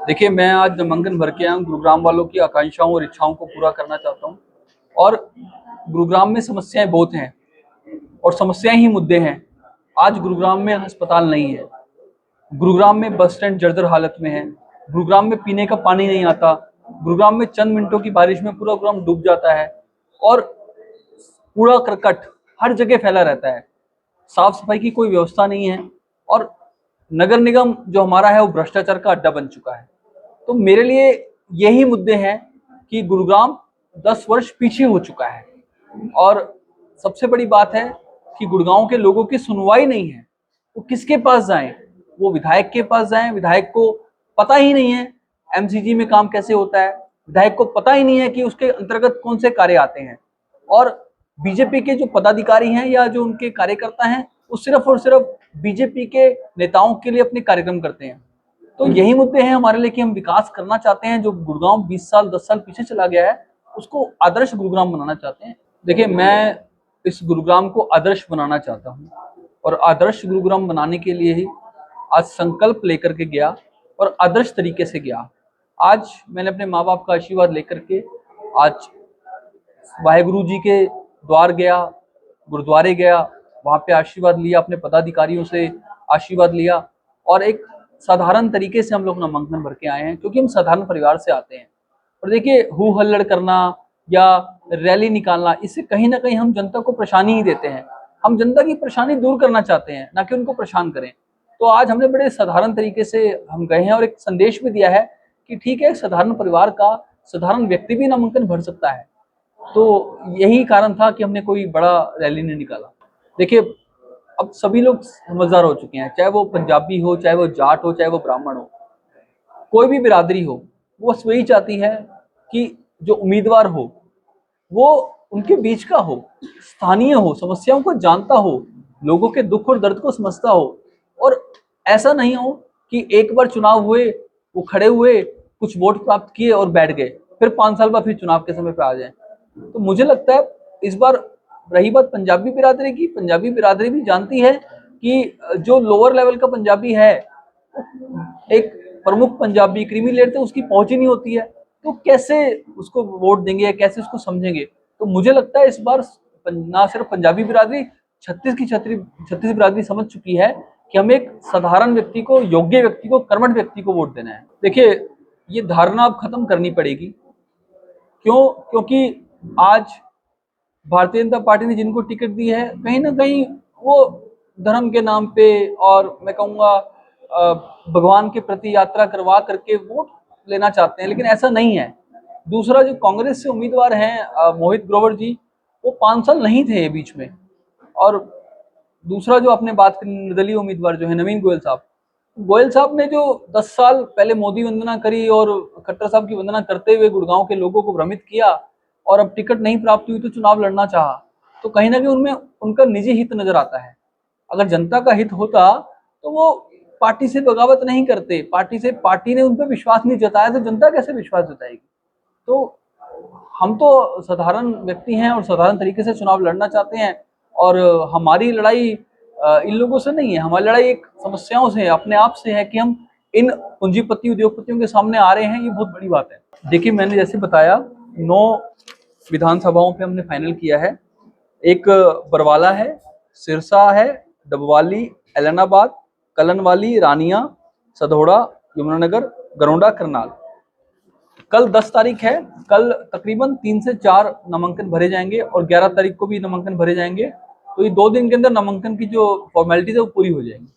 देखिए, मैं आज नामांकन भर के आया हूँ। गुरुग्राम वालों की आकांक्षाओं और इच्छाओं को पूरा करना चाहता हूँ। और गुरुग्राम में समस्याएं बहुत हैं और समस्याएं ही मुद्दे हैं। आज गुरुग्राम में अस्पताल नहीं है, गुरुग्राम में बस स्टैंड जर्जर हालत में है, गुरुग्राम में पीने का पानी नहीं आता, गुरुग्राम में चंद मिनटों की बारिश में पूरा गुरुग्राम डूब जाता है और कूड़ा करकट हर जगह फैला रहता है। साफ सफाई की कोई व्यवस्था नहीं है और नगर निगम जो हमारा है वो भ्रष्टाचार का अड्डा बन चुका है। तो मेरे लिए यही मुद्दे हैं कि गुरुग्राम 10 वर्ष पीछे हो चुका है और सबसे बड़ी बात है कि गुड़गांव के लोगों की सुनवाई नहीं है। वो किसके पास जाएं? वो विधायक के पास जाएं। विधायक को पता ही नहीं है एमसीजी में काम कैसे होता है, विधायक को पता ही नहीं है कि उसके अंतर्गत कौन से कार्य आते हैं। और बीजेपी के जो पदाधिकारी हैं या जो उनके कार्यकर्ता हैं वो सिर्फ और सिर्फ बीजेपी के नेताओं के लिए अपने कार्यक्रम करते हैं। तो यही मुद्दे हैं हमारे लिए कि हम विकास करना चाहते हैं। जो गुड़गांव 20 साल 10 साल पीछे चला गया है उसको आदर्श गुरुग्राम बनाना चाहते हैं। देखिए, मैं इस गुरुग्राम को आदर्श बनाना चाहता हूँ और आदर्श गुरुग्राम बनाने के लिए ही आज संकल्प लेकर के गया और आदर्श तरीके से गया। आज मैंने अपने माँ बाप का आशीर्वाद लेकर के आज वाहेगुरु जी के द्वार गया, गुरुद्वारे गया, वहाँ पे आशीर्वाद लिया, अपने पदाधिकारियों से आशीर्वाद लिया और एक साधारण तरीके से हम लोग नामांकन भर के आए हैं क्योंकि हम साधारण परिवार से आते हैं। और देखिए, हू हल्लड़ करना या रैली निकालना, इससे कहीं ना कहीं हम जनता को परेशानी ही देते हैं। हम जनता की परेशानी दूर करना चाहते हैं, ना कि उनको परेशान करें। तो आज हमने बड़े साधारण तरीके से हम गए हैं और एक संदेश भी दिया है कि ठीक है, साधारण परिवार का साधारण व्यक्ति भी नामांकन भर सकता है। तो यही कारण था कि हमने कोई बड़ा रैली नहीं निकाला। देखिए, अब सभी लोग समझदार हो चुके हैं, चाहे वो पंजाबी हो, चाहे वो जाट हो, चाहे वो ब्राह्मण हो, कोई भी बिरादरी हो, वो बस वही चाहती है कि जो उम्मीदवार हो वो उनके बीच का हो, स्थानीय हो, समस्याओं को जानता हो, लोगों के दुख और दर्द को समझता हो। और ऐसा नहीं हो कि एक बार चुनाव हुए, वो खड़े हुए, कुछ वोट प्राप्त किए और बैठ गए, फिर 5 साल बाद फिर चुनाव के समय पे आ जाए। तो मुझे लगता है इस बार रही बात पंजाबी बिरादरी की, पंजाबी बिरादरी भी जानती है कि जो लोअर लेवल का पंजाबी है, एक प्रमुख पंजाबी क्रीमी लेयर तक उसकी पहुंच ही नहीं होती है, तो कैसे उसको वोट देंगे, कैसे उसको समझेंगे। तो मुझे लगता है इस बार ना सिर्फ पंजाबी बिरादरी, छत्तीस बिरादरी समझ चुकी है कि हमें एक साधारण व्यक्ति को, योग्य व्यक्ति को, कर्मठ व्यक्ति को वोट देना है। देखिए, ये धारणा अब खत्म करनी पड़ेगी। क्यों? क्योंकि आज भारतीय जनता पार्टी ने जिनको टिकट दी है, कहीं ना कहीं वो धर्म के नाम पे और मैं कहूँगा भगवान के प्रति यात्रा करवा करके वोट लेना चाहते हैं, लेकिन ऐसा नहीं है। दूसरा, जो कांग्रेस से उम्मीदवार हैं मोहित ग्रोवर जी, वो 5 साल नहीं थे बीच में। और दूसरा जो आपने बात करी, निर्दलीय उम्मीदवार जो है नवीन गोयल साहब, गोयल साहब ने जो 10 साल पहले मोदी वंदना करी और खट्टर साहब की वंदना करते हुए गुड़गांव के लोगों को भ्रमित किया और अब टिकट नहीं प्राप्त हुई तो चुनाव लड़ना चाहा, तो कहीं ना कहीं उनमें उनका निजी हित नजर आता है। अगर जनता का हित होता तो वो पार्टी से बगावत नहीं करते। पार्टी ने उन पर विश्वास नहीं जताया तो जनता कैसे विश्वास जताएगी। तो हम तो साधारण व्यक्ति हैं और साधारण तरीके से चुनाव लड़ना चाहते हैं और हमारी लड़ाई इन लोगों से नहीं है। हमारी लड़ाई एक समस्याओं से है, अपने आप से है कि हम इन पूंजीपति उद्योगपतियों के सामने आ रहे हैं, ये बहुत बड़ी बात है। देखिए, मैंने जैसे बताया 9 विधानसभाओं पे हमने फाइनल किया है। एक बरवाला है, सिरसा है, डबवाली, एलनाबाद, कलनवाली, रानिया, सधोड़ा, यमुनानगर, गरोंडा, करनाल। कल 10 तारीख है। कल तकरीबन 3 से 4 नामांकन भरे जाएंगे और 11 तारीख को भी नामांकन भरे जाएंगे। तो ये 2 दिन के अंदर नामांकन की जो फॉर्मेलिटीज है वो पूरी हो जाएंगी।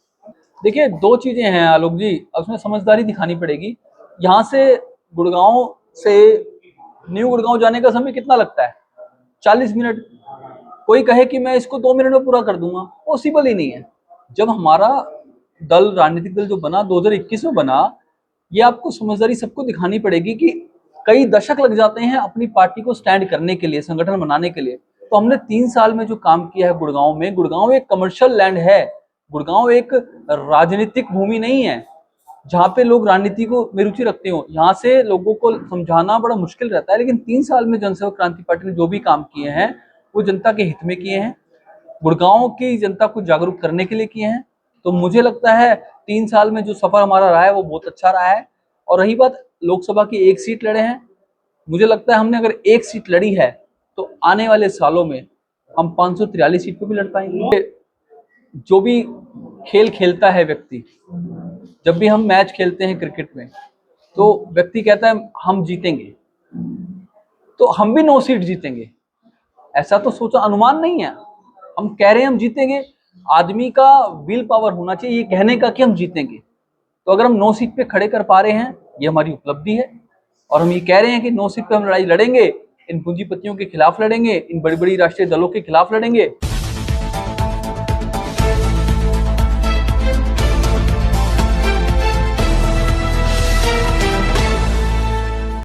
देखिए, 2 चीजें हैं आलोक जी, उसमें समझदारी दिखानी पड़ेगी। यहाँ से गुड़गांव से न्यू गुड़गांव जाने का समय कितना लगता है? 40 मिनट। कोई कहे कि मैं इसको 2 मिनट में पूरा कर दूंगा, पॉसिबल ही नहीं है। जब हमारा दल, राजनीतिक दल जो बना 2021 में बना, ये आपको समझदारी सबको दिखानी पड़ेगी कि कई दशक लग जाते हैं अपनी पार्टी को स्टैंड करने के लिए, संगठन बनाने के लिए। तो हमने 3 साल में जो काम किया है गुड़गांव में, गुड़गांव एक कमर्शियल लैंड है, गुड़गांव एक राजनीतिक भूमि नहीं है जहाँ पे लोग राजनीति को में रुचि रखते हो। यहाँ से लोगों को समझाना बड़ा मुश्किल रहता है, लेकिन 3 साल में जनसेवक क्रांति पार्टी ने जो भी काम किए हैं वो जनता के हित में किए हैं, गुड़गांव की जनता को जागरूक करने के लिए किए हैं। तो मुझे लगता है 3 साल में जो सफर हमारा रहा है वो बहुत अच्छा रहा है और रही बात लोकसभा की एक सीट लड़े हैं, मुझे लगता है हमने अगर एक सीट लड़ी है तो आने वाले सालों में हम 543 सीट पे भी लड़ पाएंगे। जो भी खेल खेलता है व्यक्ति, जब भी हम मैच खेलते हैं क्रिकेट में तो व्यक्ति कहता है हम जीतेंगे, तो हम भी 9 सीट जीतेंगे ऐसा तो सोचा अनुमान नहीं है। हम कह रहे हैं हम जीतेंगे, आदमी का विल पावर होना चाहिए ये कहने का कि हम जीतेंगे। तो अगर हम 9 सीट पे खड़े कर पा रहे हैं ये हमारी उपलब्धि है, और हम ये कह रहे हैं कि 9 सीट पे हम लड़ाई लड़ेंगे, इन पूंजीपतियों के खिलाफ लड़ेंगे, इन बड़ी बड़ी राष्ट्रीय दलों के खिलाफ लड़ेंगे।